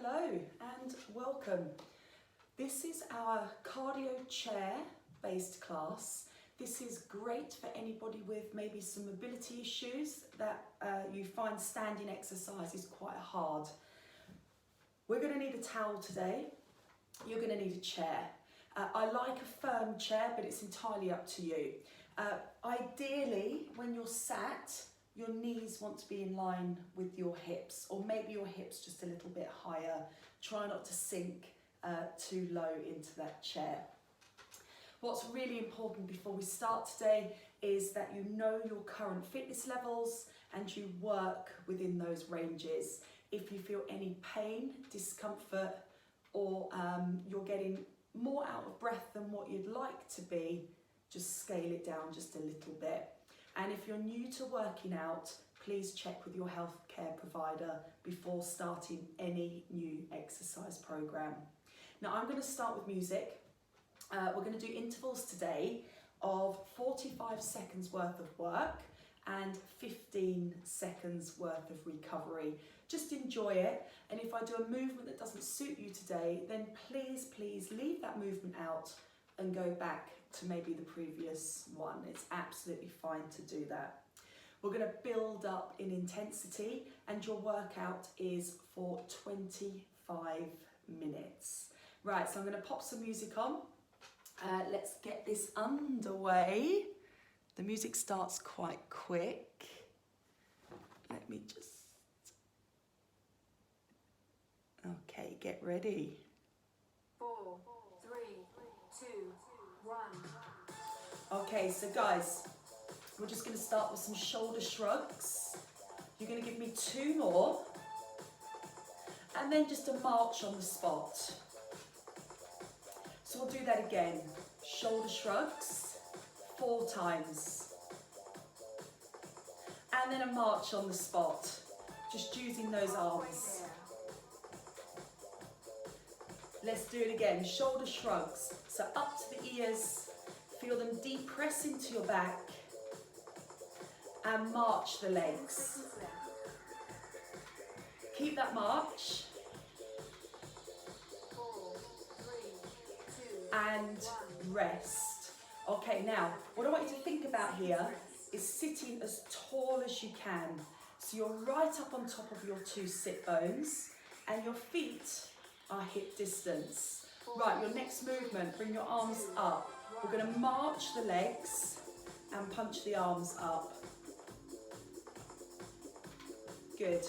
Hello and welcome. This is our cardio chair based class. This is great for anybody with maybe some mobility issues that you find standing exercise is quite hard. We're going to need a towel today. You're going to need a chair. I like a firm chair, but it's entirely up to you. Ideally, when you're sat, your knees want to be in line with your hips, or maybe your hips just a little bit higher. Try not to sink too low into that chair. What's really important before we start today is that you know your current fitness levels and you work within those ranges. If you feel any pain, discomfort, or you're getting more out of breath than what you'd like to be, just scale it down just a little bit. And if you're new to working out, please check with your healthcare provider before starting any new exercise program. Now I'm going to start with music. We're going to do intervals today of 45 seconds worth of work and 15 seconds worth of recovery. Just enjoy it, and if I do a movement that doesn't suit you today, then please leave that movement out and go back to maybe the previous one. It's absolutely fine to do that. We're going to build up in intensity, and your workout is for 25 minutes. Right, so I'm going to pop some music on. Let's get this underway. The music starts quite quick. Let me just... Okay, get ready. 4, 3, 2, 1. Okay, so guys, we're just going to start with some shoulder shrugs. You're going to give me 2 more, and then just a march on the spot. So we'll do that again. Shoulder shrugs 4 times, and then a march on the spot, just using those arms. Let's do it again. Shoulder shrugs, so up to the ears. Feel them deep press into your back and march the legs. Keep that march. 4, 3, 2, and rest. Okay, now what I want you to think about here is sitting as tall as you can. So you're right up on top of your 2 sit bones and your feet are hip distance. Right, your next movement, bring your arms up. We're going to march the legs and punch the arms up. Good.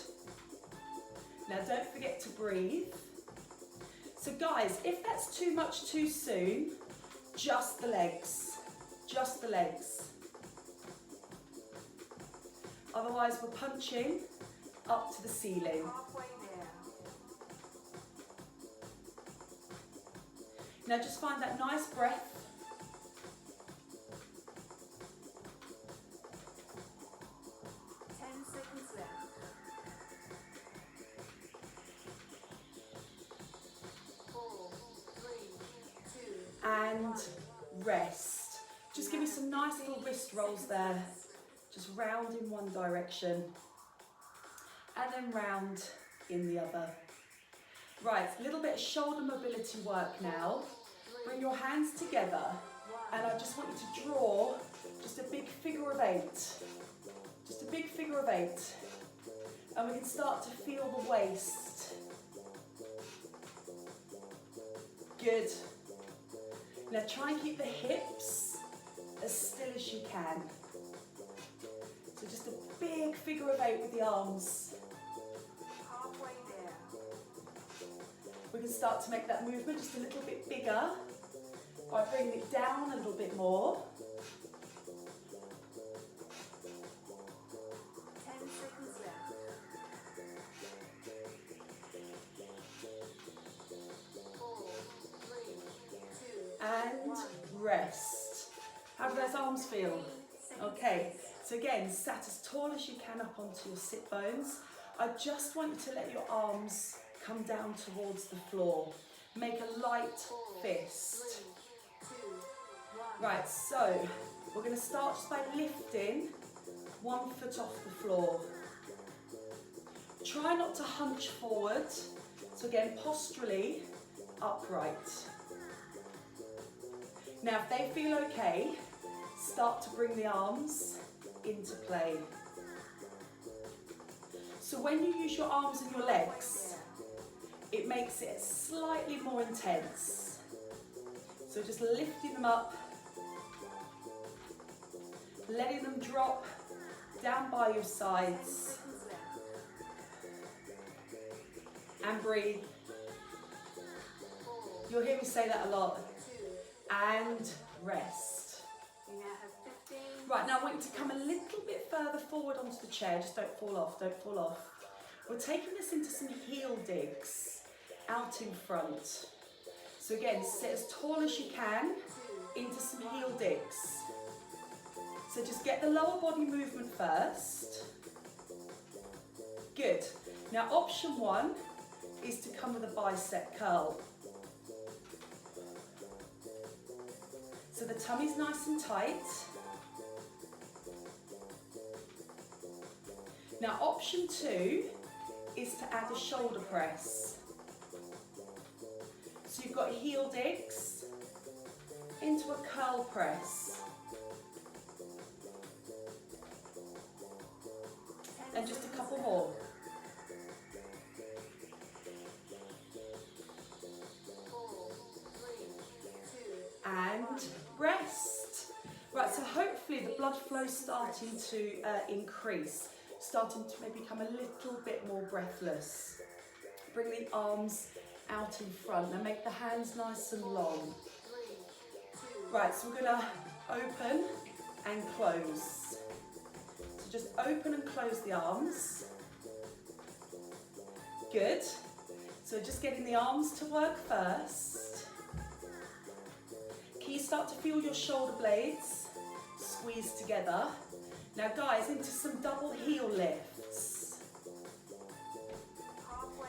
Now don't forget to breathe. So guys, if that's too much too soon, just the legs. Just the legs. Otherwise we're punching up to the ceiling. halfway there. Now just find that nice breath. Seconds left. 4, 3, 2, And rest. Just give me some nice little wrist rolls there. Just round in one direction and then round in the other. Right, a little bit of shoulder mobility work now. Bring your hands together, and I just want you to draw just a big figure of 8. Just a big figure of 8. And we can start to feel the waist. Good. Now try and keep the hips as still as you can. So just a big figure of 8 with the arms. halfway there. We can start to make that movement just a little bit bigger by bringing it down a little bit more. 10 seconds left. 4, 3, 2, And rest. How do those arms feel? Okay, so again, sat as tall as you can up onto your sit bones. I just want you to let your arms come down towards the floor. Make a light fist. 3, 2, 1. Right, so we're going to start just by lifting 1 foot off the floor. Try not to hunch forward. So again, posturally upright. Now if they feel okay, start to bring the arms into play. So when you use your arms and your legs, it makes it slightly more intense. So just lifting them up, letting them drop down by your sides, and breathe. You'll hear me say that a lot. And rest. Right, now I want you to come a little bit further forward onto the chair. Just don't fall off, don't fall off. We're taking this into some heel digs out in front. So again, sit as tall as you can into some heel digs. So just get the lower body movement first. Good. Now option one is to come with a bicep curl. So the tummy's nice and tight. Now option two is to add a shoulder press. So you've got heel digs into a curl press. And just a couple more. And rest. Right, so hopefully the blood flow's starting to increase, starting to maybe become a little bit more breathless. Bring the arms out in front. Now make the hands nice and long. Right, so we're gonna open and close. So just open and close the arms. Good. So just getting the arms to work first. Can you start to feel your shoulder blades squeeze together? Now guys, into some double heel lifts.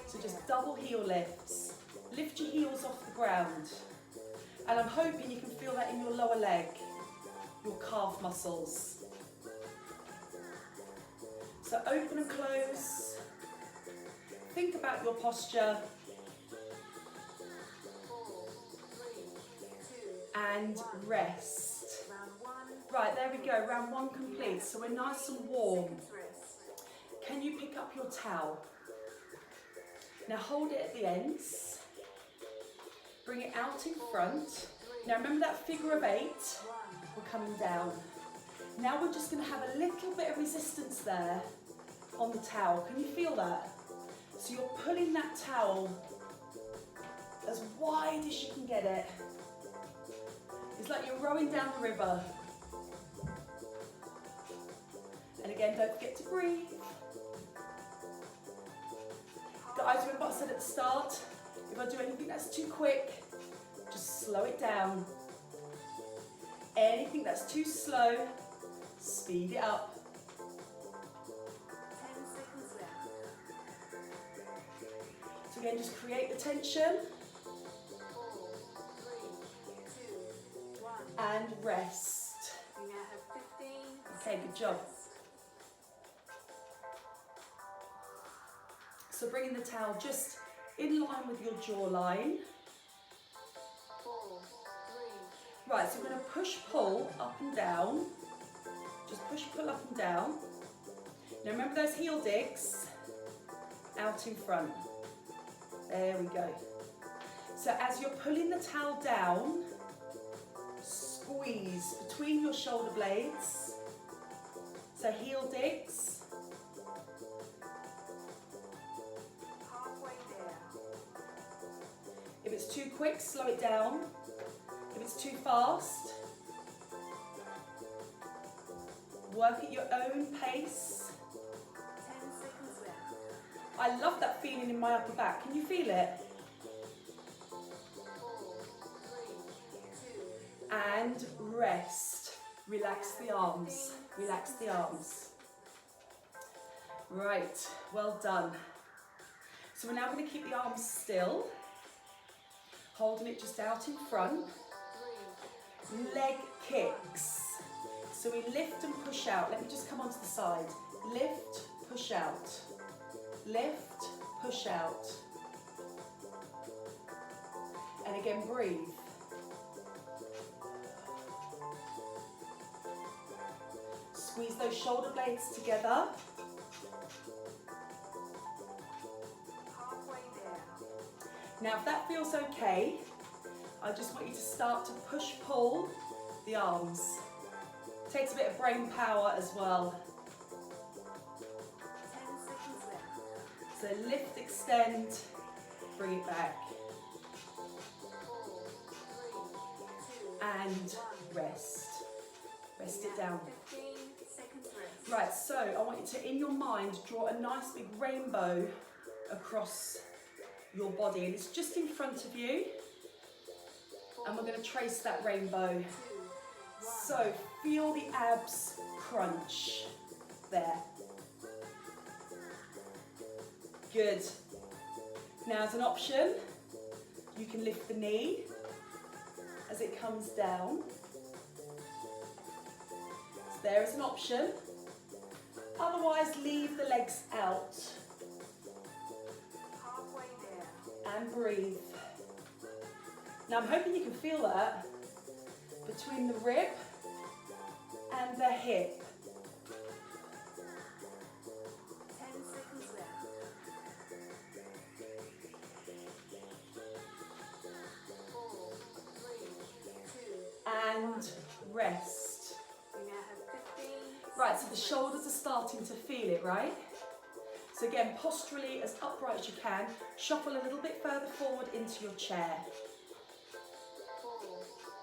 So just double heel lifts. Lift your heels off the ground. And I'm hoping you can feel that in your lower leg, your calf muscles. So open and close. Think about your posture. And rest. Right, there we go, round one complete. So we're nice and warm. Can you pick up your towel? Now hold it at the ends. Bring it out in front. Now remember that figure of 8? We're coming down. Now we're just going to have a little bit of resistance there on the towel. Can you feel that? So you're pulling that towel as wide as you can get it. It's like you're rowing down the river. And again, don't forget to breathe. Guys, remember what I said at the start? If I do anything that's too quick, just slow it down. Anything that's too slow, speed it up. 10 seconds left. So again, just create the tension. 4, 3, 2, 1. And rest. You now have 15. Okay, good job. So bringing the towel just in line with your jawline. 4, 3. Right, so we're going to push, pull, up and down. Just push, pull, up and down. Now remember those heel digs? Out in front. There we go. So as you're pulling the towel down, squeeze between your shoulder blades. So heel digs. Halfway there. If it's too quick, slow it down. If it's too fast, work at your own pace. 10 seconds left. I love that feeling in my upper back. Can you feel it? 4, 3, 2. And rest. Relax the arms. Relax the arms. Right, well done. So we're now going to keep the arms still, holding it just out in front. Leg kicks. So we lift and push out. Let me just come onto the side. Lift, push out. Lift, push out. again, breathe. Squeeze those shoulder blades together. Halfway there. Now, if that feels okay, I just want you to start to push-pull the arms. Takes a bit of brain power as well. 10 seconds left. So lift, extend, bring it back. 4, 3, 2, And 1. rest. Rest You it have down. 15 seconds rest. Right, so I want you to, in your mind, draw a nice big rainbow across your body. And it's just in front of you. And we're going to trace that rainbow. 2, 1. So feel the abs crunch there. Good. Now as an option, you can lift the knee as it comes down. So there is an option. Otherwise, leave the legs out Halfway there. and breathe. Now I'm hoping you can feel that between the rib and the hip. 10 seconds left. 4, 3, 2. And rest. You now have 15. Right, so the shoulders are starting to feel it, right? So again, posturally as upright as you can, shuffle a little bit further forward into your chair. 4,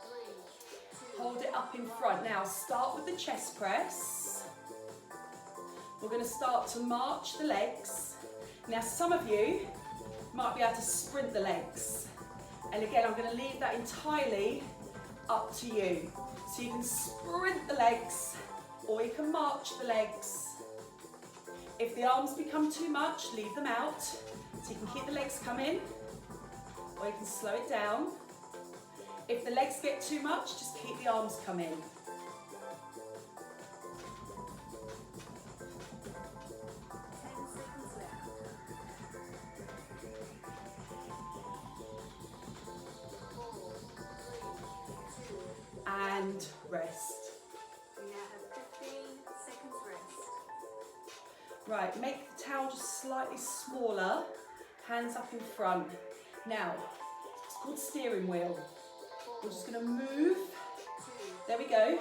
3, 2. Hold it up in front. Now start with the chest press. We're going to start to march the legs. Now some of you might be able to sprint the legs. And again, I'm going to leave that entirely up to you. So you can sprint the legs or you can march the legs. If the arms become too much, leave them out. So you can keep the legs coming or you can slow it down. If the legs get too much, just keep the arms coming. 10 seconds left. 4, 3, 2. And rest. You now have 15 seconds rest. Right, make the towel just slightly smaller, hands up in front. Now, it's called steering wheel. We're just going to move. 2, There we go.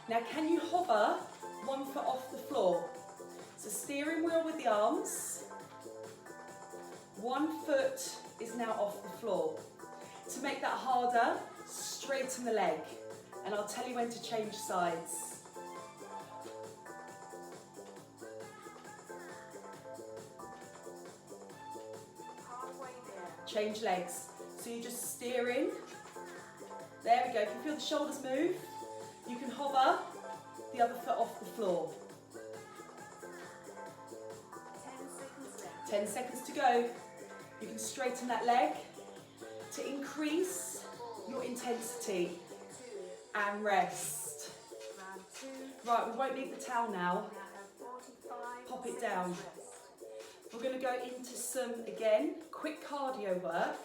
Now, can you hover 1 foot off the floor? So steering wheel with the arms. 1 foot is now off the floor. To make that harder, straighten the leg. And I'll tell you when to change sides. halfway there. Change legs. So you're just steering. There we go. If you feel the shoulders move, you can hover the other foot off the floor. 10 seconds left. 10 seconds to go. You can straighten that leg to increase your intensity 2, and rest. round 2. Right, we won't need the towel now. You now have 45 Pop it seconds down. rest. We're going to go into some, again, quick cardio work.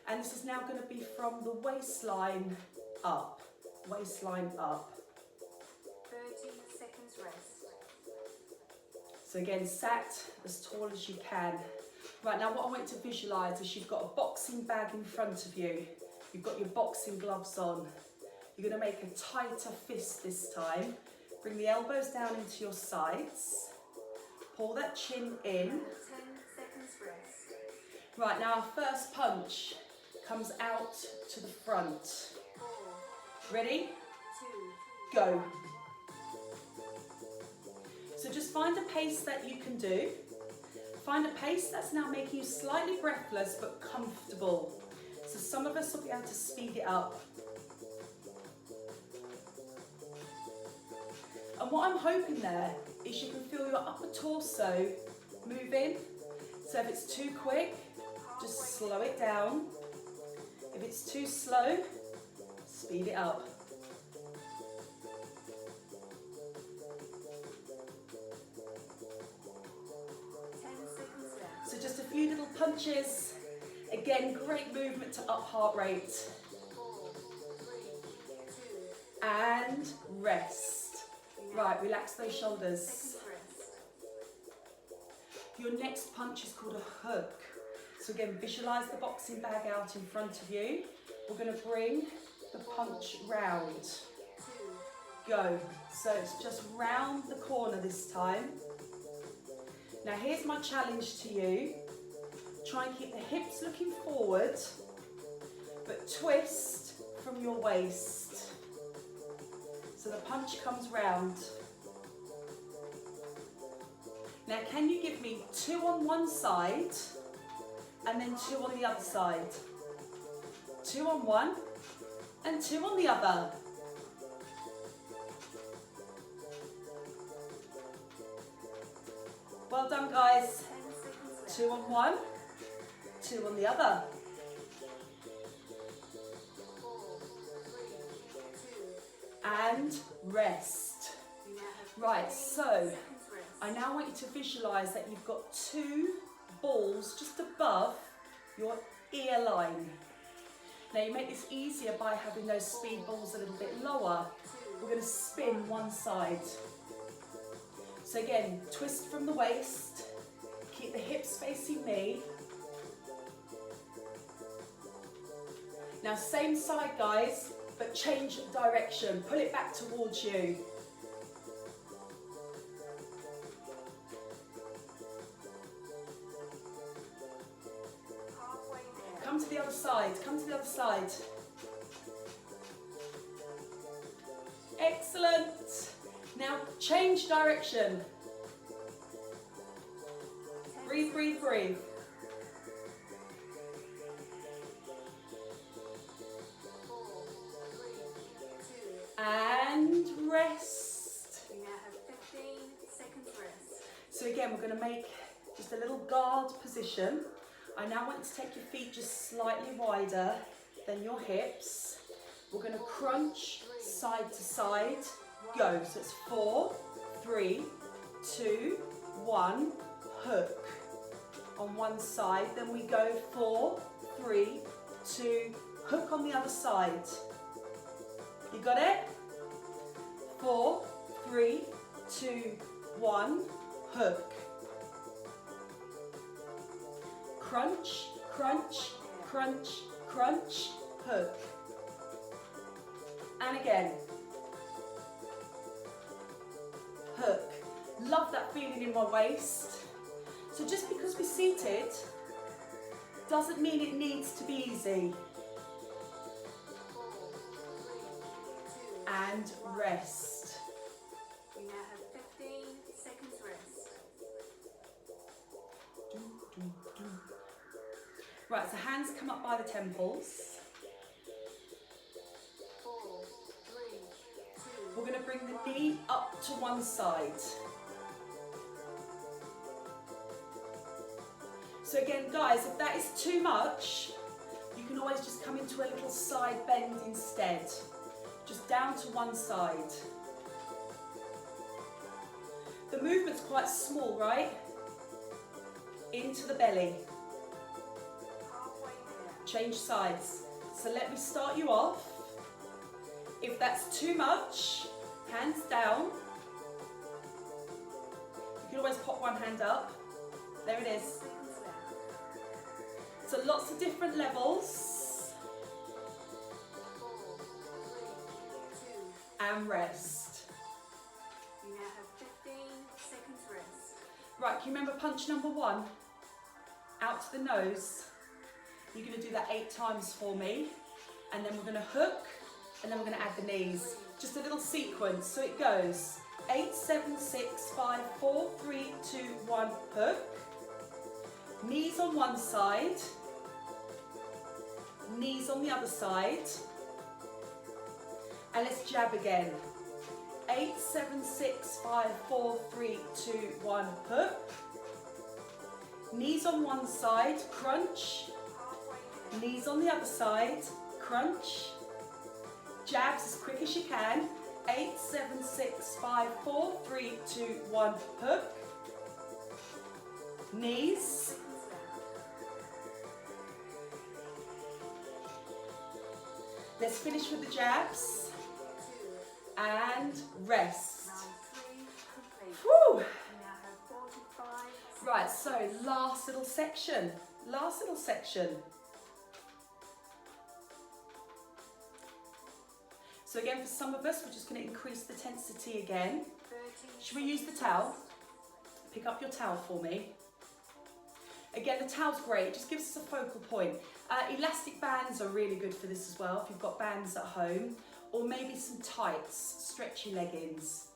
And this is now going to be from the waistline up. Waistline up. 30 seconds rest. So again, sat as tall as you can. Right, now what I want you to visualise is you've got a boxing bag in front of you. You've got your boxing gloves on. You're going to make a tighter fist this time. Bring the elbows down into your sides. Pull that chin in. 10 seconds rest. Right, now our first punch comes out to the front. 4, Ready? 2, Go. So just find a pace that you can do. Find a pace that's now making you slightly breathless but comfortable. So some of us will be able to speed it up. And what I'm hoping there is you can feel your upper torso moving. So if it's too quick, just slow it down. If it's too slow, speed it up. seconds left. So just a few little punches Again, great movement to up heart rate. 4, 3, 2, And rest. Right, relax those shoulders. seconds rest. Your next punch is called a hook. So again, visualize the boxing bag out in front of you. We're going to bring the punch round. 2, Go. So it's just round the corner this time. Now here's my challenge to you. Try and keep the hips looking forward, but twist from your waist. So the punch comes round. Now can you give me 2 on one side and then 2 on the other side? 2 on one and 2 on the other. Well done, guys. 10 seconds left. 2 on one, 2 on the other. 4, 3, 2. And rest. You now have Right, 15 so seconds rest. I now want you to visualise that you've got 2 balls just above your ear line. Now you make this easier by having those speed balls a little bit lower. We're going to spin one side. So again, twist from the waist, keep the hips facing me. Now same side, guys, but change direction. Pull it back towards you. Halfway there. Come to the other side, come to the other side. Excellent. Now change direction. 10 Breathe, breathe, breathe. 4, 3, 2. And rest. You now have 15 seconds rest. So again, we're going to make just a little guard position. I now want you to take your feet just slightly wider than your hips. We're going to crunch side to side. Go. So it's 4, 3, 2, 1. Hook on one side. Then we go 4, 3, 2. Hook on the other side. You got it? 4, 3, 2, 1. Hook. Crunch, crunch, crunch, crunch, hook. And again. Hook. Love that feeling in my waist. So just because we're seated doesn't mean it needs to be easy. 4, 3, 2. And rest. You now have 15 seconds rest. Do, do, do. Right, so hands come up by the temples. 4, 3, 2. We're going to bring the knee up to one side. So again, guys, if that is too much, you can always just come into a little side bend instead. Just down to one side. The movement's quite small, right? Into the belly. Halfway there. Change sides. So let me start you off. If that's too much, hands down. You can always pop one hand up. There it is. Seconds left. So lots of different levels. 4, 3, 2. And rest. You now have 15 seconds rest. Right, can you remember punch number 1? Out to the nose. You're going to do that 8 times for me. And then we're going to hook. And then we're going to add the knees. Just a little sequence. So it goes 8, 7, 6, 5, 4, 3, 2, 1, hook. Knees on one side. Knees on the other side. And let's jab again. 8, 7, 6, 5, 4, 3, 2, 1, hook. Knees on one side, crunch. Halfway there. Knees on the other side, crunch. Jabs as quick as you can. 8, 7, 6, 5, 4, 3, 2, 1, hook. Knees. Seconds left. Let's finish with the jabs. And rest. Whew. Right, so last little section. Last little section. So again, for some of us, we're just going to increase the intensity again. Should we use the towel? Pick up your towel for me. Again, the towel's great, it just gives us a focal point. Elastic bands are really good for this as well, if you've got bands at home, or maybe some tights, stretchy leggings.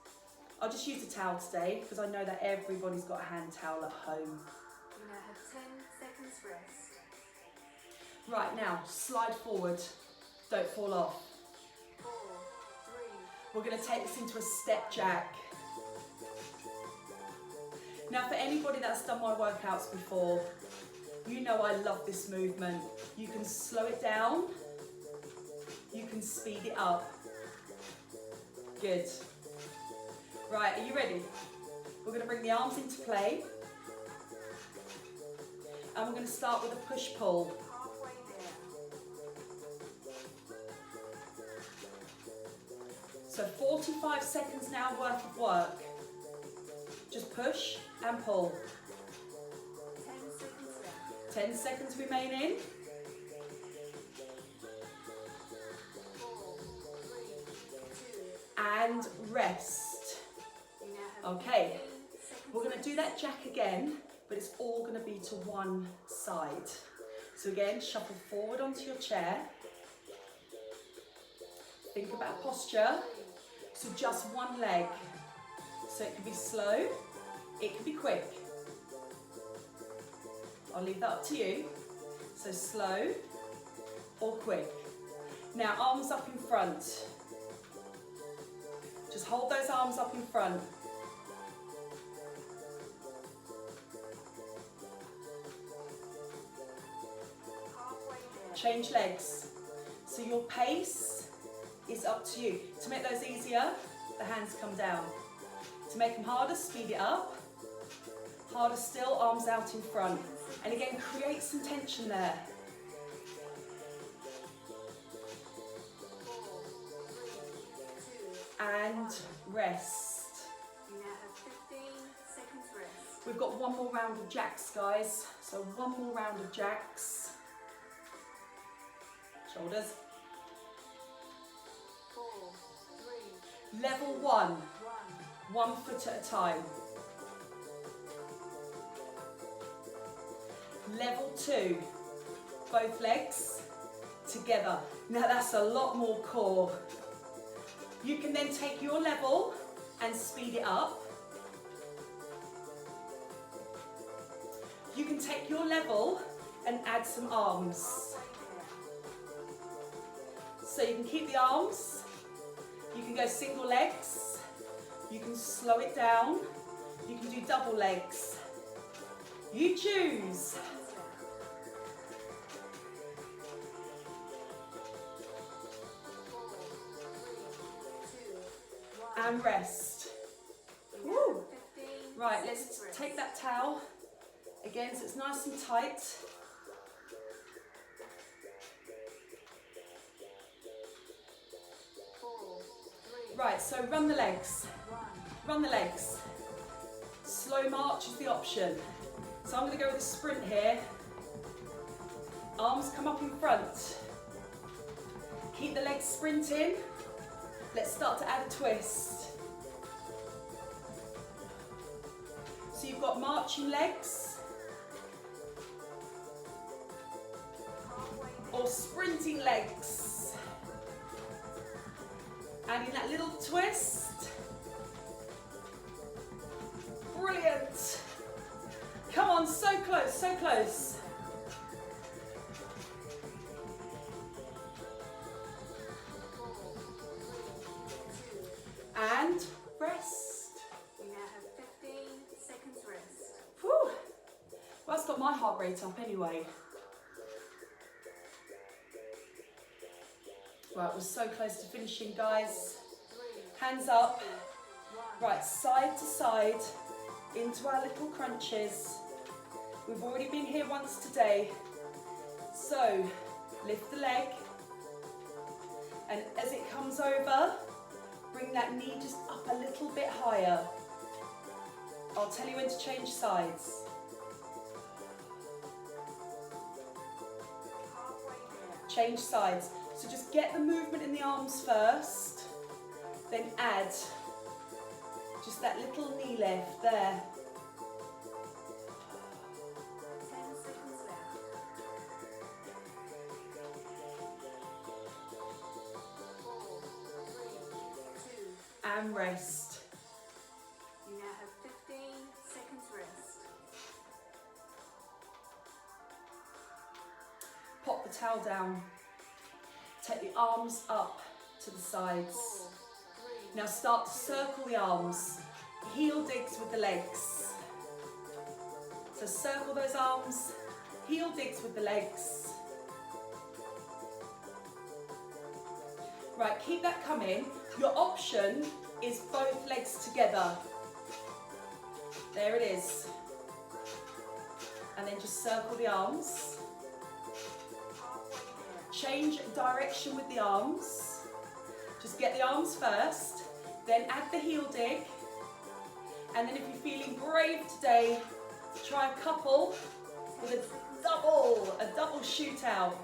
I'll just use the towel today, because I know that everybody's got a hand towel at home. You now have 10 seconds rest. Right, now, slide forward, don't fall off. 4, 3. We're going to take this into a step jack. Now for anybody that's done my workouts before, you know I love this movement. You can slow it down, you can speed it up. Good. Right, are you ready? We're going to bring the arms into play. And we're going to start with a push-pull. Halfway there. So 45 seconds now worth of work. Just push and pull. 10 seconds left. 10 seconds remaining. 4, 3, 2. And rest. You now have Okay, 15 seconds we're going to rest. do that jack again, but it's all going to be to one side. So again, shuffle forward onto your chair. Think about posture. So just one leg. So it can be slow, it can be quick. I'll leave that up to you. So slow or quick. Now arms up in front. Just hold those arms up in front. Halfway there. Change legs. So your pace is up to you. To make those easier, the hands come down. To make them harder, speed it up. Harder still, arms out in front. And again, create some tension there. 4, 3, 2. And rest. You now have 15 seconds rest. We've got one more round of jacks, guys. So one more round of jacks. Shoulders. 4, 3, Level 1. 1. 1 foot at a time. Level 2, both legs together. Now that's a lot more core. You can then take your level and speed it up. You can take your level and add some arms. So you can keep the arms, you can go single legs, you can slow it down, you can do double legs. You choose. And rest. Woo. Right, let's take that towel again so it's nice and tight. Right, so run the legs. Run the legs. Slow march is the option. So I'm going to go with a sprint here. Arms come up in front. Keep the legs sprinting. Let's start to add a twist. So you've got marching legs or sprinting legs. Adding that little twist. Brilliant. Come on, so close, so close. And rest. You now have 15 seconds rest. Whew. Well, that's got my heart rate up anyway. Right, we're so close to finishing, guys. Hands up. Right, side to side into our little crunches. We've already been here once today. So, lift the leg, And as it comes over, bring that knee just up a little bit higher. I'll tell you when to change sides. Change sides. So just get the movement in the arms first, then add just that little knee lift there. 10 seconds left. 4, 3, 2. And rest. You now have 15 seconds rest. Pop the towel down. Take the arms up to the sides. 4, 3. Now start to circle the arms. Heel digs with the legs. So circle those arms. Heel digs with the legs. Right, keep that coming. Your option is both legs together. There it is. And then just circle the arms. Change direction with the arms. Just get the arms first, then add the heel dig. And then if you're feeling brave today, try a couple with a double shootout. 4,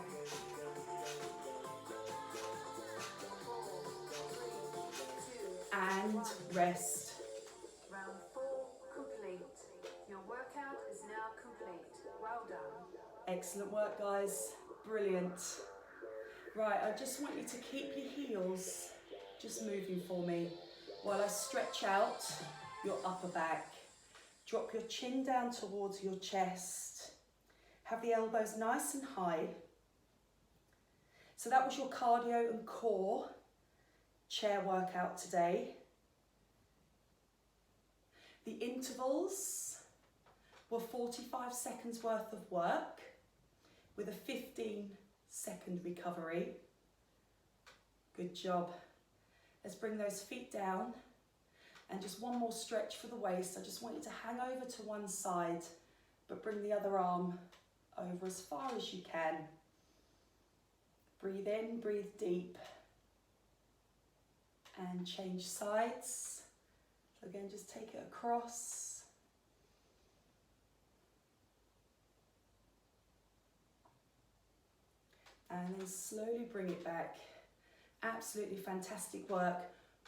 3, 2. And rest. Round 4 complete. Your workout is now complete. Well done. Excellent work, guys. Brilliant. Right, I just want you to keep your heels just moving for me while I stretch out your upper back. Drop your chin down towards your chest. Have the elbows nice and high. So that was your cardio and core chair workout today. The intervals were 45 seconds worth of work with a 15-second recovery. Good job. Let's bring those feet down and just one more stretch for the waist. I just want you to hang over to one side, but bring the other arm over as far as you can. Breathe in, breathe deep. And change sides. So again, just take it across. And then slowly bring it back. Absolutely fantastic work.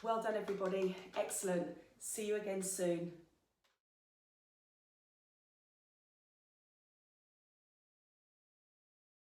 Well done, everybody. Excellent. See you again soon.